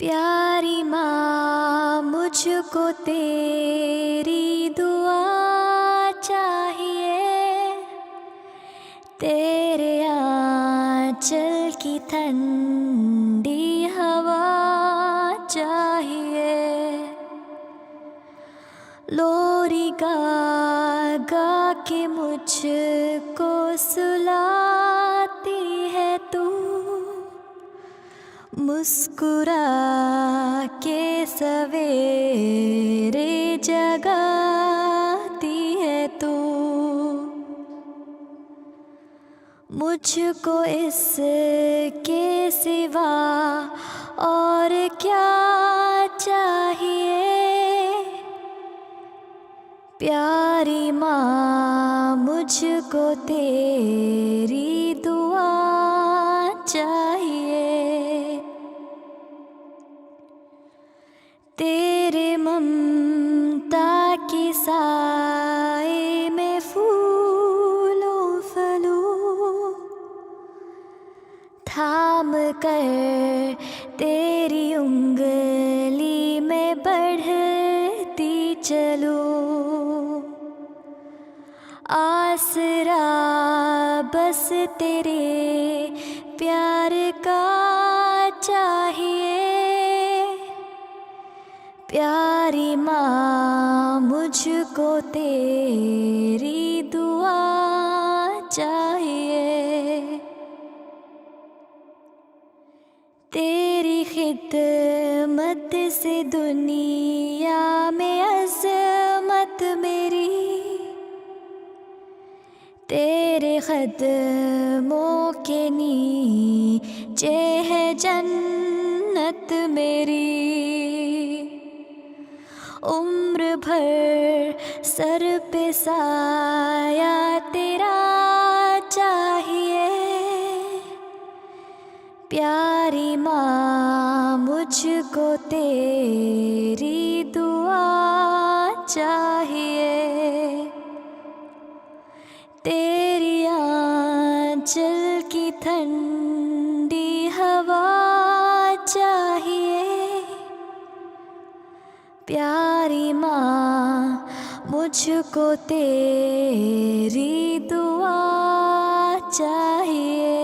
प्यारी माँ मुझको तेरी दुआ चाहिए तेरे आंचल की ठंडी हवा चाहिए लोरी गा गा के मुझको सुलाती है तू मुस्कुरा के सवेरे जगाती है तू मुझको इसके सिवा और क्या चाहिए प्यारी माँ मुझको तेरी दुआ चाहिए तेरे ममता की साए में फूलों फलूं थाम कर तेरी उंगली में बढ़ती चलूं आसरा बस तेरे प्यार का चाहिए प्यारी माँ मुझको तेरी दुआ चाहिए तेरी खिदमत से दुनिया में अज़मत मेरी तेरे कदमों के नीचे है जन्नत मेरी उम्र भर सर पे साया तेरा चाहिए प्यारी माँ मुझको तेरी दुआ चाहिए तेरी आंचल की ठंडी हवा चाहिए प्यारी माँ मुझको तेरी दुआ चाहिए।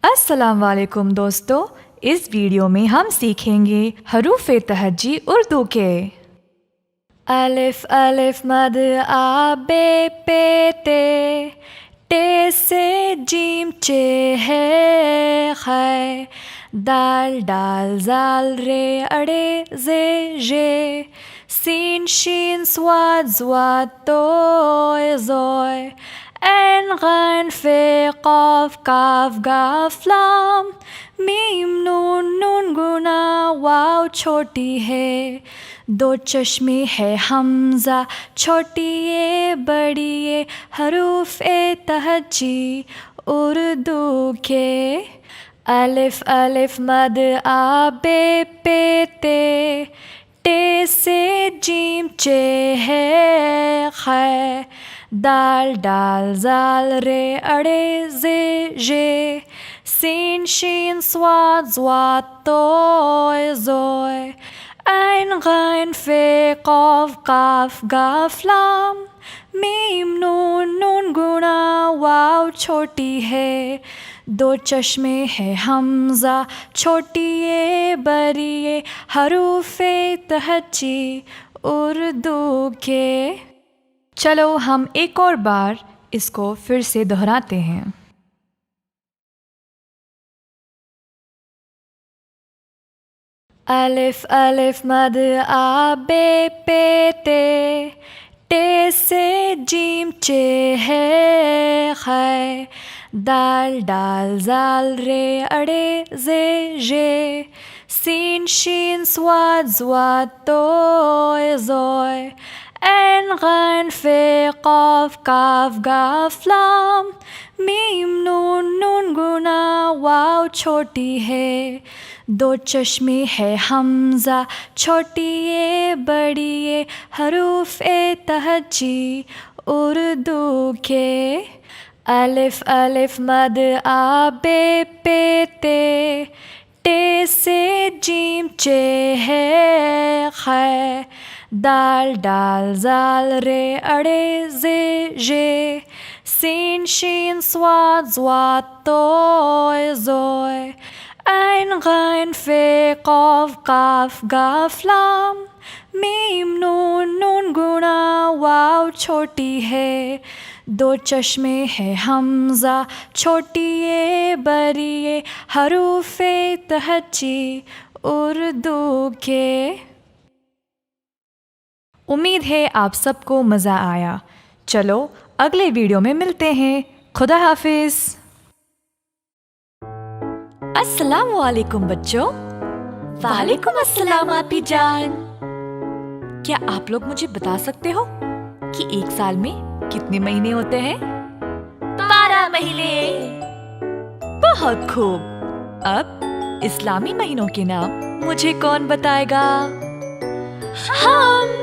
अस्सलाम वालेकुम दोस्तों, इस वीडियो में हम सीखेंगे हरूफ तहज्जी उर्दू के। अलिफ अलिफ मद आ बे पे ते टे से जीम चे है खै दाल डाल जाल रे अड़े जे जे सीन शीन स्वाद ज़्वाद तोय ज़ोय ऐन गैन फे क़ाफ काफ गाफ लाम मीम नून नून गुना वाव छोटी है दो चश्मे है हमज़ा छोटी ये बड़ी ये हरूफ तहज्जी उर्दू के। अलिफ अलिफ मद आ बे पे ते टे से जीम चे है खै दाल डाल जाल रे अड़े जे जे सीन शीन स्वाद ज़्वाद तोय ज़ोय ऐन गैन फे क़ाफ काफ गाफ लाम मीम नून नून गुना वाव छोटी है दो चश्मे है हमज़ा छोटी ये बड़ी ये हरूफ तहज्जी उर्दू के। चलो हम एक और बार इसको फिर से दोहराते हैं। अलिफ अलिफ मद आ बे पे ते टे से जीम चे है खै, दाल डाल जाल रे अड़े जे जे, सीन शीन स्वाद स्वाद तोय जोय, en ghain fe qaf kaf gaf lam, मीम नून नून गुना वाव छोटी है, दो चश्मे है हमजा छोटी ये बड़ी ये, हरूफ ए तहजी उर्दू के, अलिफ अलिफ मद आ बे पे ते, टे से जीम चे है खै, दाल डाल जाल रे अड़े जे जे, सीन शीन स्वाद स्वाद तोय जोय, ein ghain fe qaf kaf gaf lam, मीम नून नून गुना वाव छोटी है, दो चश्मे है हमजा छोटी ये बड़ी ये, हरूफ ए तहजी उर्दू के। उम्मीद है आप सबको मज़ा आया। चलो अगले वीडियो में मिलते हैं। खुदा हाफिज। अस्सलामु अलैकुम बच्चों। वालेकुम अस्सलाम आपी जान। क्या आप लोग मुझे बता सकते हो कि एक साल में कितने महीने होते हैं? 12 महीने। बहुत खूब। अब इस्लामी महीनों के नाम मुझे कौन बताएगा? हम।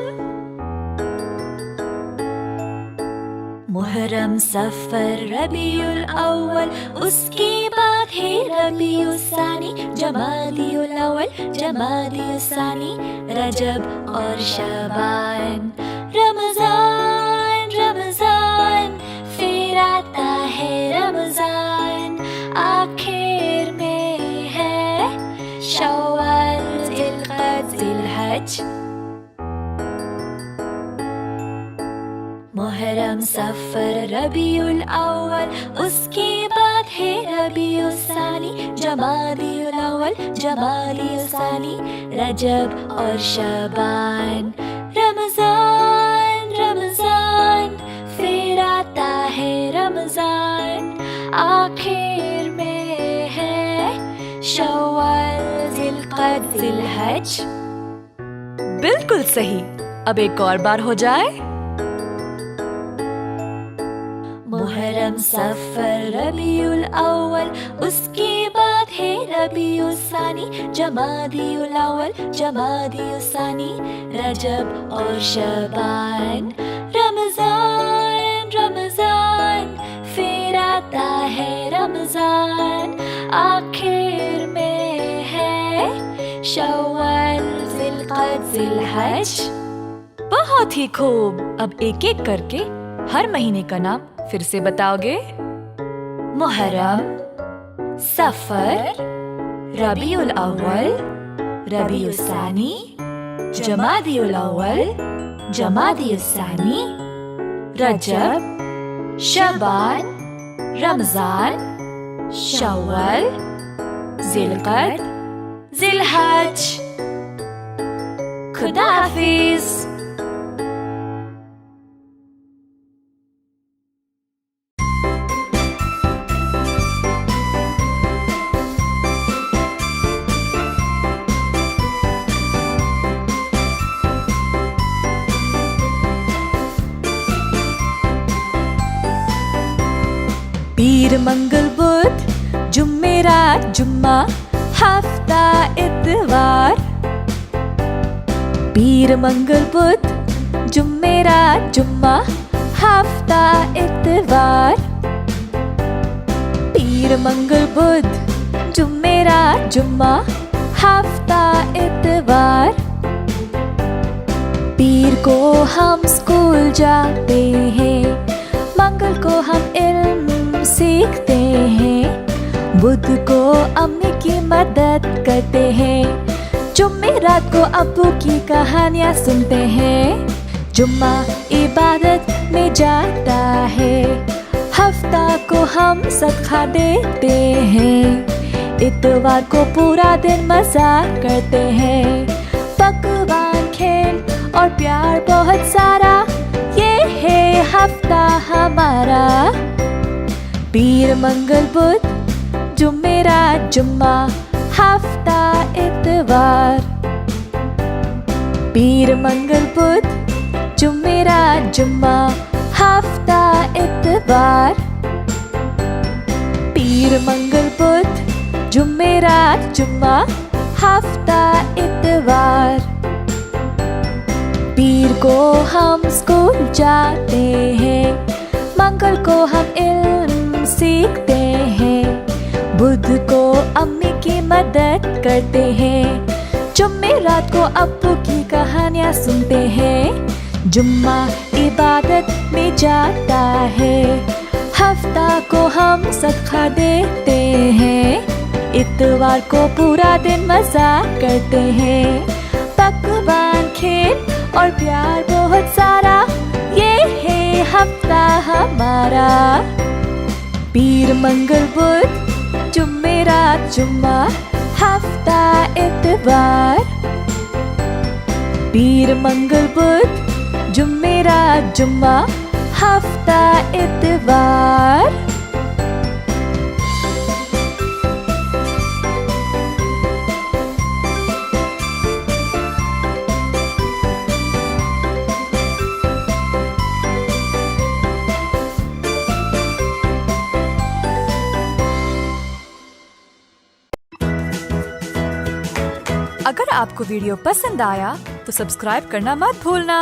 मुहर्रम, सफर, रबीउल अव्वल, उसके बाद है रबीउल सानी, जमादियुल अव्वल, जमादियुल सानी, रजब और शबान, रमजान, रमजान, फिर आता है रमजान, आखिर में है शव्वाल, जिलकद, जिलहज। मुहर्रम, सफर, रबीउल अव्वल, उसके बाद है रबीउल सानी, जमादियुल अव्वल, जमादियुल सानी, रजब और शबान, रमजान, रमजान, फिर आता है रमजान, आखिर में है शव्वाल, जिलकद, जिलहज। बिल्कुल सही। अब एक और बार हो जाए। मुहर्रम, सफर, रबीउल अव्वल, उसके बाद है रबीउल सानी, जमादियुल अव्वल, जमादियुल सानी, रजब और शबान, रमजान, रमजान, फिर आता है रमजान, आखिर में है शव्वाल, जिलकद, जिलहज। बहुत ही खूब। अब एक एक करके हर महीने का नाम फिर से बताओगे? मुहर्रम, सफर, रबीउल अव्वल, रबीउल सानी, जमादियुल अव्वल, जमादियुल सानी, रजब, शबान, रमजान, शव्वाल, जिलकद, जिलहज। खुदा हाफिज। पीर, मंगल, बुध, जुम्मेरात, जुम्मा, हफ्ता, इतवार। पीर, मंगल, बुध, जुम्मेरात, जुम्मा, हफ्ता, इतवार। पीर, मंगल, बुध, जुम्मेरात, जुम्मा, हफ्ता, इतवार। पीर को हम स्कूल जाते हैं, मंगल को हम इल्म सीखते हैं, बुध को अम्मी की मदद करते हैं, जुम्मेरात को अब्बू की कहानियाँ सुनते हैं, जुम्मा इबादत में जाता है, हफ्ता को हम सदका देते हैं, इतवार को पूरा दिन मजा करते हैं, पकवान, खेल और प्यार बहुत सारा, ये हफ्ता हमारा। पीर मंगल बुध जुमेरात जुम्मा हफ्ता इतवार। पीर मंगल बुध जुमेरात जुम्मा हफ्ता इतवार। पीर मंगल बुध जुमेरात जुम्मा हफ्ता इतवार। पीर को हम स्कूल जाते हैं, मंगल को हम इल्म सीखते हैं, बुध को अम्मी की मदद करते हैं, जुमेरात को अब्बू की कहानियाँ सुनते हैं, जुम्मा इबादत में जाता है, हफ्ता को हम सदका देते हैं, इतवार को पूरा दिन मजा करते हैं, पकवान खेल और प्यार बहुत सारा, ये है हफ्ता हमारा। पीर मंगल बुध जुमेरात जुम्मा हफ्ता इतवार। पीर मंगल बुध जुमेरात जुम्मा हफ्ता इतवार। अगर आपको वीडियो पसंद आया तो सब्सक्राइब करना मत भूलना।